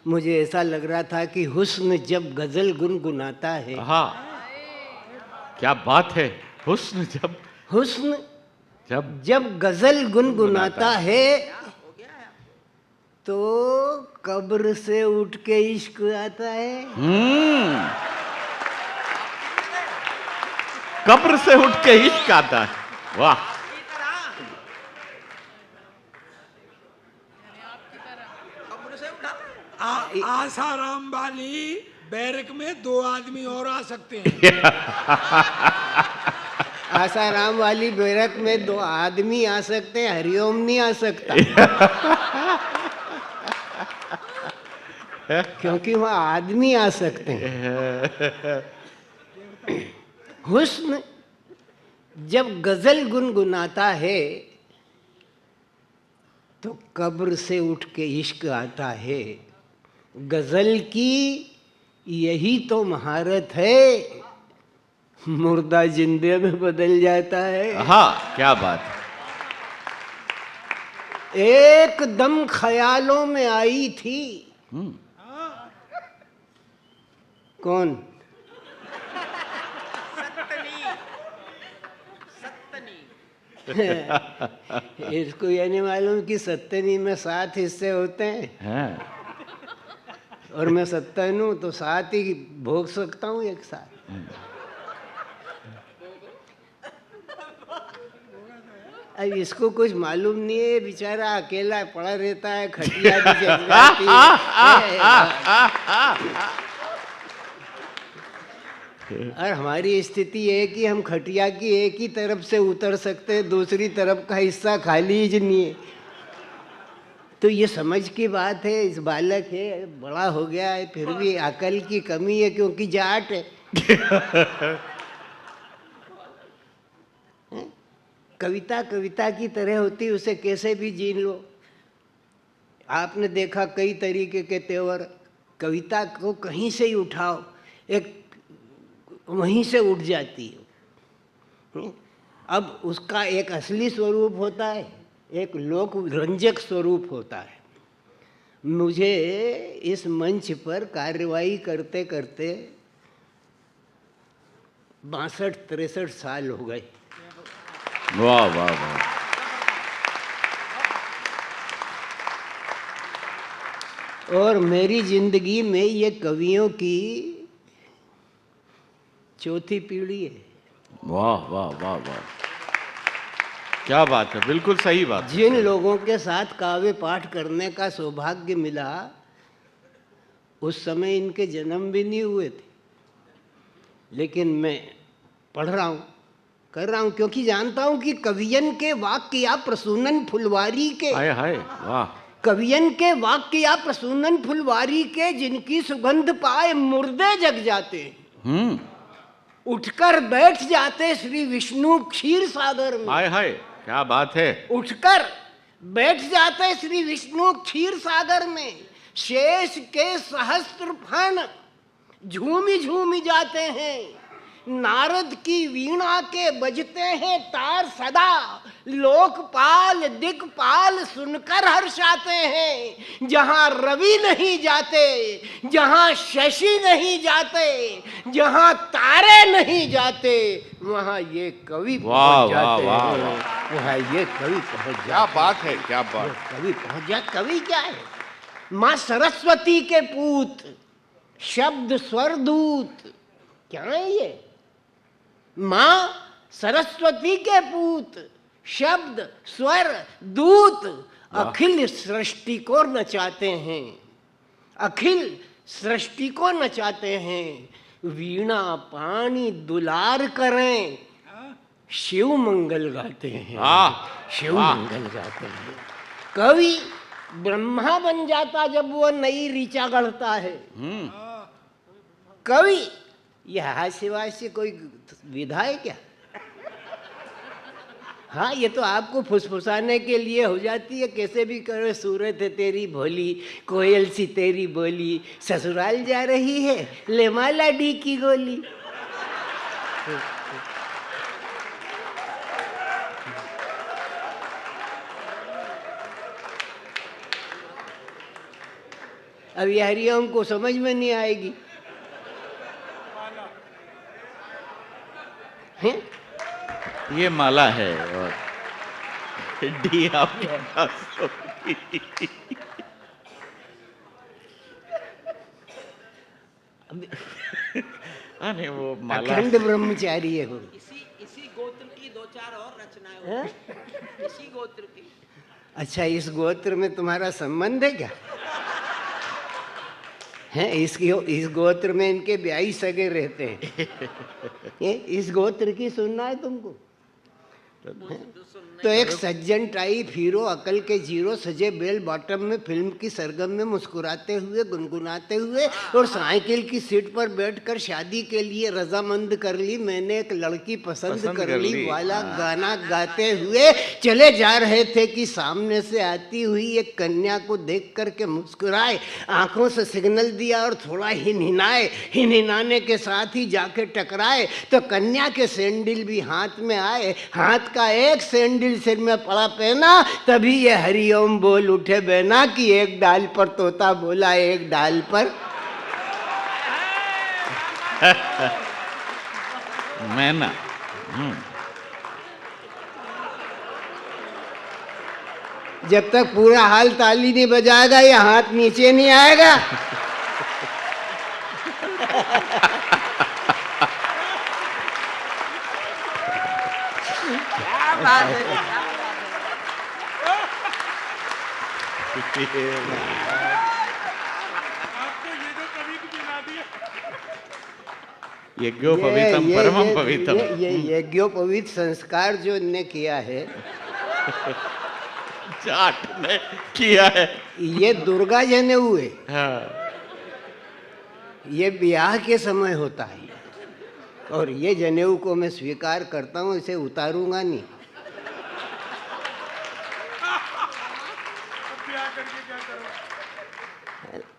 मुझे ऐसा लग रहा था कि हुस्न जब गजल गुनगुनाता है। हाँ, क्या बात है। हुस्न हुस्न जब जब गजल गुनगुनाता है तो कब्र से उठ के इश्क आता है। कब्र से उठ के इश्क आता है। वाह। आसाराम वाली बैरक में 2 आदमी और आ सकते हैं। आसाराम वाली बैरक में 2 आदमी आ सकते हैं, हरिओम नहीं आ सकता। क्योंकि वहां आदमी आ सकते हैं। हुस्न जब गजल गुनगुनाता है तो कब्र से उठ के इश्क आता है। गजल की यही तो महारत है, मुर्दा जिंदे में बदल जाता है। हाँ, क्या बात है। एकदम ख्यालों में आई थी। कौन? इसको ये नहीं मालूम कि सत्तनी में 7 हिस्से होते हैं। और मैं सत्तन हूं तो 7 ही भोग सकता हूँ एक साथ। अब इसको कुछ मालूम नहीं है, बेचारा अकेला पड़ा रहता है, खटिया भी जल जाती है। और हमारी स्थिति है कि हम खटिया की एक ही तरफ से उतर सकते हैं, दूसरी तरफ का हिस्सा खाली ही नहीं है। तो ये समझ की बात है, इस बालक है, बड़ा हो गया है, फिर भी अकल की कमी है क्योंकि जाट है। कविता कविता की तरह होती, उसे कैसे भी जीन लो। आपने देखा कई तरीके के तेवर, कविता को कहीं से ही उठाओ, एक वहीं से उठ जाती है। अब उसका एक असली स्वरूप होता है, एक लोक रंजक स्वरूप होता है। मुझे इस मंच पर कार्यवाही करते करते 62-63 साल हो गए। वाह वाह वाह। और मेरी जिंदगी में ये कवियों की 4थी पीढ़ी है। वाह वाह वाह वाह, क्या बात है, बिल्कुल सही बात है। जिन लोगों के साथ काव्य पाठ करने का सौभाग्य मिला, उस समय इनके जन्म भी नहीं हुए थे, लेकिन मैं पढ़ रहा हूँ, कर रहा हूँ, क्योंकि जानता हूँ कि कवियन के वाक्य या प्रसूनन फुलवारी के, हाय हाय वाह, कवियन के वाक्य या प्रसूनन फुलवारी के जिनकी सुगंध पाए मुर्दे जग जाते, उठकर बैठ जाते श्री विष्णु क्षीर सागर में। हाय हाय, क्या बात है। उठकर बैठ जाते श्री विष्णु क्षीर सागर में, शेष के सहस्त्र फण झूमी झूमी जाते हैं, नारद की वीणा के बजते हैं तार सदा, लोकपाल दिक्पाल सुनकर हर्षाते हैं। जहां रवि नहीं जाते, जहां शशि नहीं जाते, जहां तारे नहीं जाते, वहां ये कवि पहुंच जाते हैं। वहां ये कवि पहुंच जाते। क्या बात है, क्या बात। कवि पहुंच जाते। कवि क्या है? माँ सरस्वती के पूत, शब्द स्वर दूत। क्या है ये? माँ सरस्वती के पूत, शब्द स्वर दूत, अखिल सृष्टि को नचाते हैं, अखिल सृष्टि को नचाते हैं। वीणा पानी दुलार करें, शिव मंगल गाते हैं, शिव मंगल गाते हैं। कवि ब्रह्मा बन जाता जब वो नई ऋचा गढ़ता है। कवि यह हास्य कोई विधा है क्या? हाँ, ये तो आपको फुसफुसाने के लिए हो जाती है, कैसे भी करो। सूरत है तेरी भोली, कोयल सी तेरी बोली, ससुराल जा रही है ले माला डी की गोली। अब ये हरिओम को समझ में नहीं आएगी हैं? ये माला है और डी आपके पास होगी। हाँ, नहीं वो माला अखंड ब्रह्मचारी है वो। इसी गोत्र की दो चार और रचनाएं हैं? होती हैं। इसी गोत्र की। अच्छा, इस गोत्र में तुम्हारा संबंध है क्या? हैं? इस गोत्र में इनके ब्याही सगे रहते हैं। इस गोत्र की सुनना है तुमको? तो एक सज्जन टाइप हीरो, अकल के जीरो, सजे बेल बॉटम में फिल्म की सरगम में मुस्कुराते हुए, गुनगुनाते हुए और साइकिल की सीट पर बैठकर शादी के लिए रजामंद कर ली, मैंने एक लड़की पसंद कर ली वाला गाना गाते हुए चले जा रहे थे कि सामने से आती हुई एक कन्या को देख करके मुस्कुराए, आंखों से सिग्नल दिया और थोड़ा हिनहिनाए, हिनहिनाने के साथ ही जाके टकराए तो कन्या के सैंडल भी हाथ में आए, हाथ का एक सैंडल सिर में पड़ा पहना, तभी ये हरिओम बोल उठे बहना कि एक डाल पर तोता बोला एक डाल पर मैना। जब तक पूरा हाल ताली नहीं बजाएगा ये हाथ नीचे नहीं आएगा। क्या बात है, क्या बात है। यज्ञोपवीतम परमम पवित्रम। ये यज्ञोपवीत संस्कार जो इनने किया है, जाट ने किया है। ये दुर्गा जनेऊ है। हाँ। ये ब्याह के समय होता है और ये जनेऊ को मैं स्वीकार करता हूँ, इसे उतारूंगा नहीं।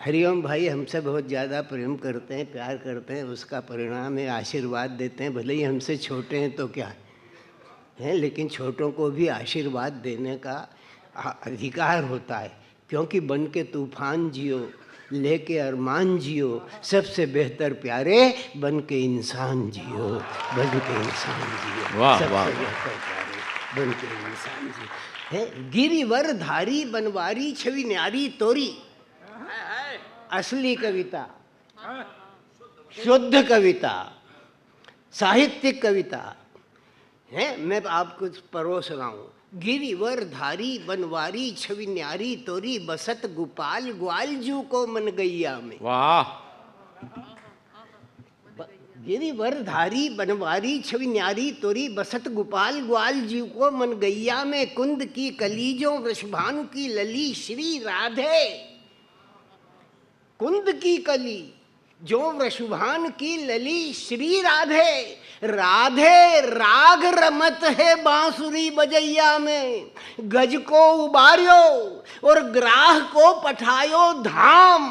हरिओम भाई हमसे बहुत ज़्यादा प्रेम करते हैं, प्यार करते हैं, उसका परिणाम है आशीर्वाद देते हैं। भले ही हमसे छोटे हैं तो क्या है, लेकिन छोटों को भी आशीर्वाद देने का अधिकार होता है, क्योंकि बन के तूफान जियो, लेके अरमान जियो, सबसे बेहतर प्यारे बन के इंसान जियो, बन के इंसान जियो। वाह, सबसे वाह। बेहतर प्यारे बन के इंसान जियो। है गिरिवर धारी बनवारी छवि न्यारी तोरी, असली कविता, शुद्ध कविता, साहित्यिक कविता है। मैं आपको परोस रहा हूँ। गिरिवर धारी बनवारी छवि न्यारी तोरी, बसत गोपाल ग्वाल जू को मन गैया में। वाह। गिरिवर धारी बनवारी छवि न्यारी तोरी, बसत गोपाल ग्वाल जी को मन गैया में। कुंद की कलीजों वृषभानु की लली श्री राधे, कुंद की कली जो वृषभान की लली श्री राधे, राधे राग रमत है बांसुरी बजैया में। गज को उबारियो और ग्राह को पठायो धाम,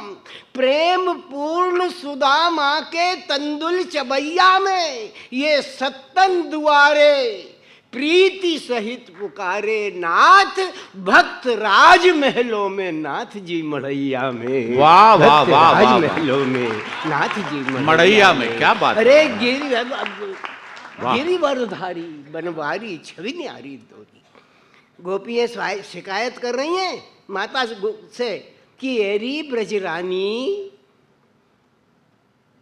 प्रेम पूर्ण सुदामा के तंदुल चबैया में। ये सत्तन दुआरे प्रीति सहित पुकारे नाथ, भक्त राज महलों में नाथ जी मड़ैया में। वाह, वाह, भक्त वाह, राज वाह, वाह। महलों में नाथ जी मड़ैया में, क्या बात है। अरे वाह। गिरिवरधारी बनवारी छवि न्यारी तोरी। गोपियां शिकायत कर रही हैं माता से कि एरी ब्रजरानी।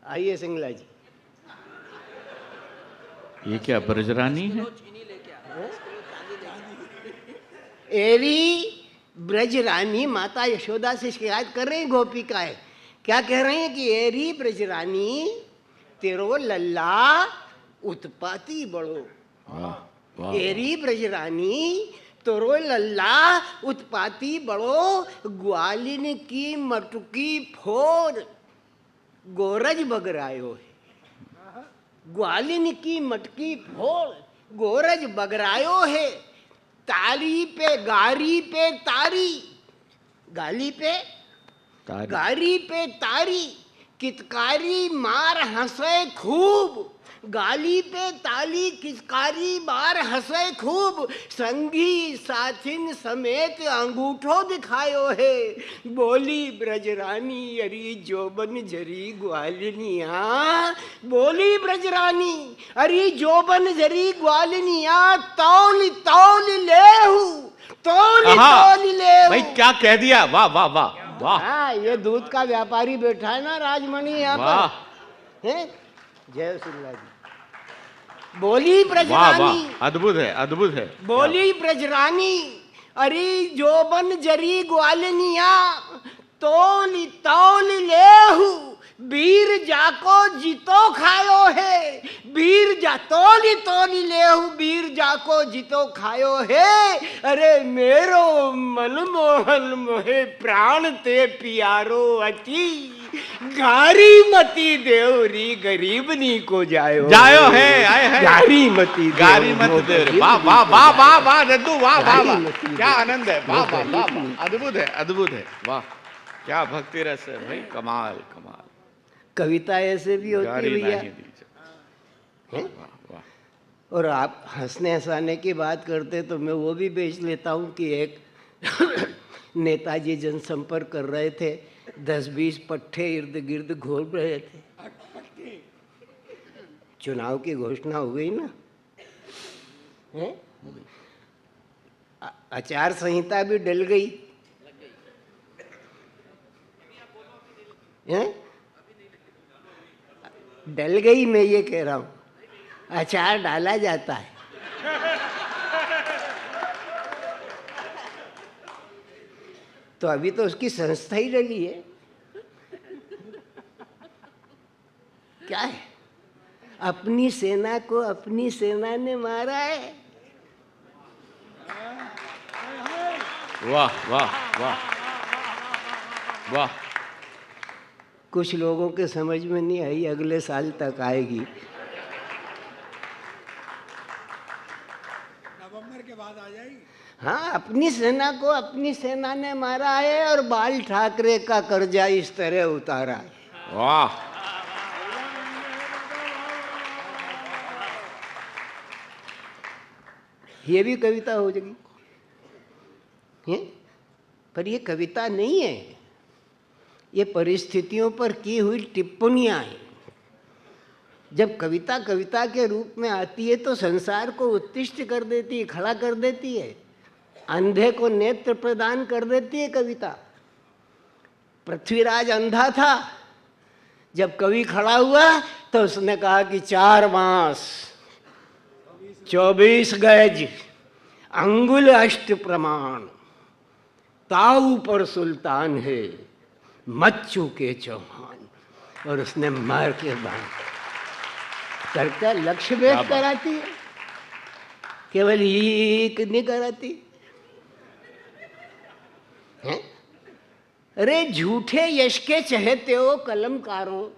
आइए सिंगला जी। ये क्या ब्रजरानी है? एरी ब्रजरानी माता यशोदा से शिकायत कर रही गोपिकाएं। क्या कह रही हैं कि एरी ब्रजरानी तेरो लल्ला उत्पाती बड़ो। वाह, वाह। एरी ब्रजरानी तोरो लल्ला उत्पाती बड़ो, ग्वालिन की मटकी फोर गोरज बगरायो है। ग्वालिन की मटकी फोर गोरज बगरायो है। ताली पे गारी पे तारी, गाली पे गारी पे तारी, कितकारी मार हंसे खूब, गाली पे ताली किसकारी बार हंसे खूब, संगी साथिन समेत अंगूठो दिखायो है। बोली ब्रजरानी अरी जोबन जरी ग्वालिनिया, बोली ब्रजरानी अरी जोबन जरी ग्वालिनिया, तौल तौल लेहू, तौल तौल लेहू। भाई क्या कह दिया, वाह वाह वाह वाह। हाँ, ये दूध का व्यापारी बैठा है ना राजमणि यहाँ पर, हैं? जय श्री राम। बोली वाह ब्रजरानी, वाह, अद्भुत है अद्भुत है। बोली ब्रजरानी अरे जोबन जरी ग्वालिनिया, तौल तौल लेहू, वीर जाको जितो खायो है। वीर जा तौली तौली लेहू, वीर जाको जितो खायो है। अरे मेरो मनमोहन मोहे प्राण ते पियारो अति, गारी मती देवरी गरीबनी को जायो जायो है, आए है गारी मती गारी मत दे। वाह वाह वाह वाह वाह रद्दू, वाह वाह वाह, क्या आनंद है, वाह वाह वाह वाह, अद्भुत है अद्भुत है, वाह क्या भक्ति रस है भाई, कमाल कमाल। कविता ऐसे भी होती है गारी भैया, नहीं दी जाती। हैं? वाह वाह। और आप हंसने हंसाने की बात करते तो मैं वो भी बेच लेता हूँ कि एक नेताजी जनसंपर्क कर रहे थे, 10-20 पट्टे इर्द गिर्द घूम रहे थे। चुनाव की घोषणा हो गई ना, हैं? आचार संहिता भी डल गई, हैं? डल गई, मैं ये कह रहा हूँ, अचार डाला जाता है। तो अभी तो उसकी संस्था ही डली है, क्या है? अपनी सेना को अपनी सेना ने मारा है। वाह वाह वाह वाह। कुछ लोगों के समझ में नहीं आई, अगले साल तक आएगी। नवंबर के बाद आ जाएगी। हाँ, अपनी सेना को अपनी सेना ने मारा है और बाल ठाकरे का कर्जा इस तरह उतारा है। वाह। ये भी कविता हो जाएगी, हैं? पर ये कविता नहीं है, ये परिस्थितियों पर की हुई टिप्पणियां हैं। जब कविता कविता के रूप में आती है तो संसार को उत्तिष्ठ कर देती है, खड़ा कर देती है, अंधे को नेत्र प्रदान कर देती है कविता। पृथ्वीराज अंधा था, जब कवि खड़ा हुआ तो उसने कहा कि 4 बांस 24 गज अंगुल अष्ट प्रमाण, ताऊ पर सुल्तान है मत चूके चौहान। और उसने मार के बांध करके लक्ष्य भेद कराती है, केवल एक नहीं कराती है। अरे झूठे यश के चहेते हो कलमकारों,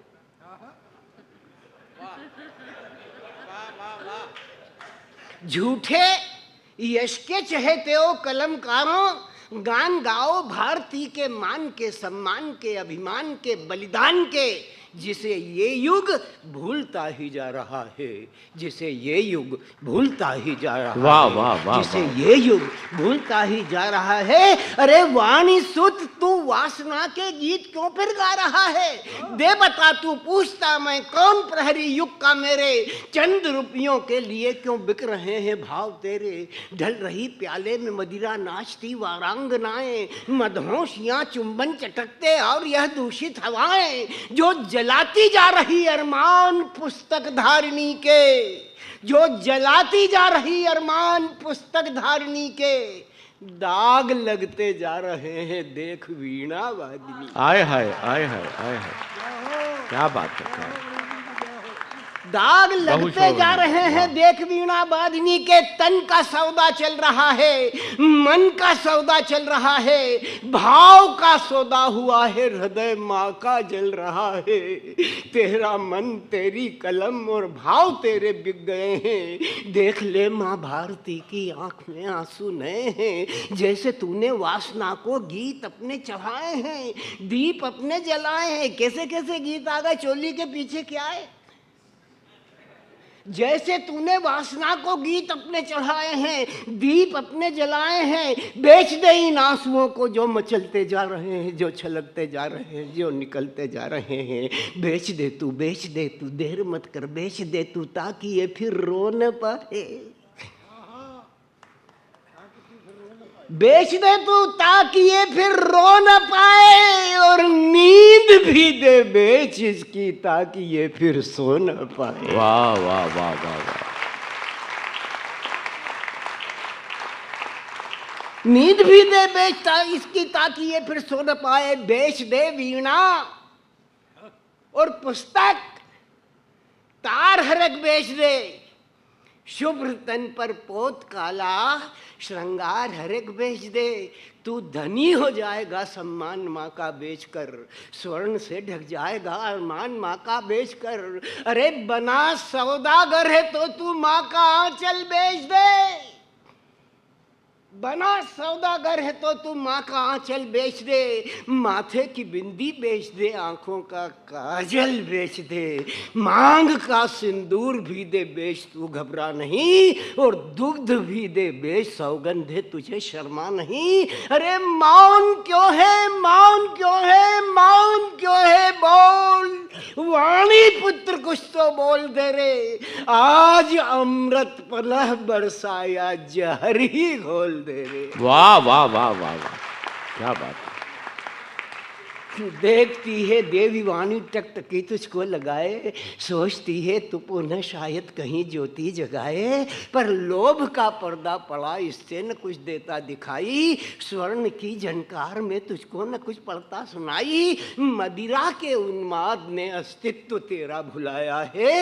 झूठे यश के चहेते हो कलमकारों, गान गाओ भारती के मान के, सम्मान के, अभिमान के, बलिदान के, जिसे ये युग भूलता ही जा रहा है, जिसे ये युग भूलता ही जा रहा वाह, है, वाह, वाह, जिसे वाह। ये युग भूलता ही जा रहा है। अरे वाणी सुत तू वासना के गीत क्यों फिर गा रहा है? दे बता तू पूछता मैं कौन प्रहरी युग का मेरे, चंद रुपयों के लिए क्यों बिक रहे हैं भाव तेरे। ढल रही प्याले में मदिरा नाचती वारांगनाएं, मदहोशियां चुंबन चटकते और यह दूषित हवाएं, जो जलाती जा रही अरमान पुस्तक धारिणी के, जो जलाती जा रही अरमान पुस्तक धारिणी के, दाग लगते जा रहे हैं देख वीणा वादिनी। आए हाय आए हाय आए हाय, क्या बात है, क्या बात है। दाग लगते जा रहे हैं देख वीणा वादिनी के। तन का सौदा चल रहा है, मन का सौदा चल रहा है, भाव का सौदा हुआ है, हृदय माँ का जल रहा है। तेरा मन तेरी कलम और भाव तेरे बिक गए हैं। देख ले माँ भारती की आंख में आंसू नए हैं, जैसे तूने वासना को गीत अपने चढ़ाए हैं, दीप अपने जलाए हैं। कैसे कैसे गीत आ गए, चोली के पीछे क्या है? जैसे तूने वासना को गीत अपने चढ़ाए हैं, दीप अपने जलाए हैं, बेच दे इन आंसुओं को जो मचलते जा रहे हैं, जो छलकते जा रहे हैं, जो निकलते जा रहे हैं। बेच दे तू, देर मत कर, बेच दे तू, ताकि ये फिर रो न पाए। बेच दे तू ताकि ये फिर रो न पाए, और नींद भी दे बेच इसकी, ताकि ये फिर सो न पाए। वाह वाह वाह वाह वाह। नींद भी दे बेचता इसकी, ताकि ये फिर सो न पाए। बेच दे वीणा और पुस्तक, तार हरक बेच दे। शुभ्र तन पर पोत काला, श्रृंगार हरक बेच दे। तू धनी हो जाएगा सम्मान माँ का बेचकर, स्वर्ण से ढक जाएगा अरमान माँ का बेचकर। अरे बना सौदागर है तो तू माँ का आंचल बेच दे। बना सौदागर है तो तू माँ का आंचल बेच दे। माथे की बिंदी बेच दे, आंखों का काजल बेच दे। मांग का सिंदूर भी दे बेच, तू घबरा नहीं। और दुग्ध भी दे बेच, सौगंध है तुझे शर्मा नहीं। अरे मौन क्यों है, मौन क्यों है, मौन क्यों है, बोल वाणी पुत्र कुछ तो बोल दे रे। आज अमृत पलह बरसाया, जहर ही घोल दे रे। वाह वाह वाह वाह वाह, क्या बात है। देखती है देवी वाणी टकटकी तुझको लगाए, सोचती है तू पुनः शायद कहीं ज्योति जगाए। पर लोभ का पर्दा पड़ा, इससे न कुछ देता दिखाई। स्वर्ण की झनकार में तुझको न कुछ पड़ता सुनाई। मदिरा के उन्माद ने अस्तित्व तेरा भुलाया है।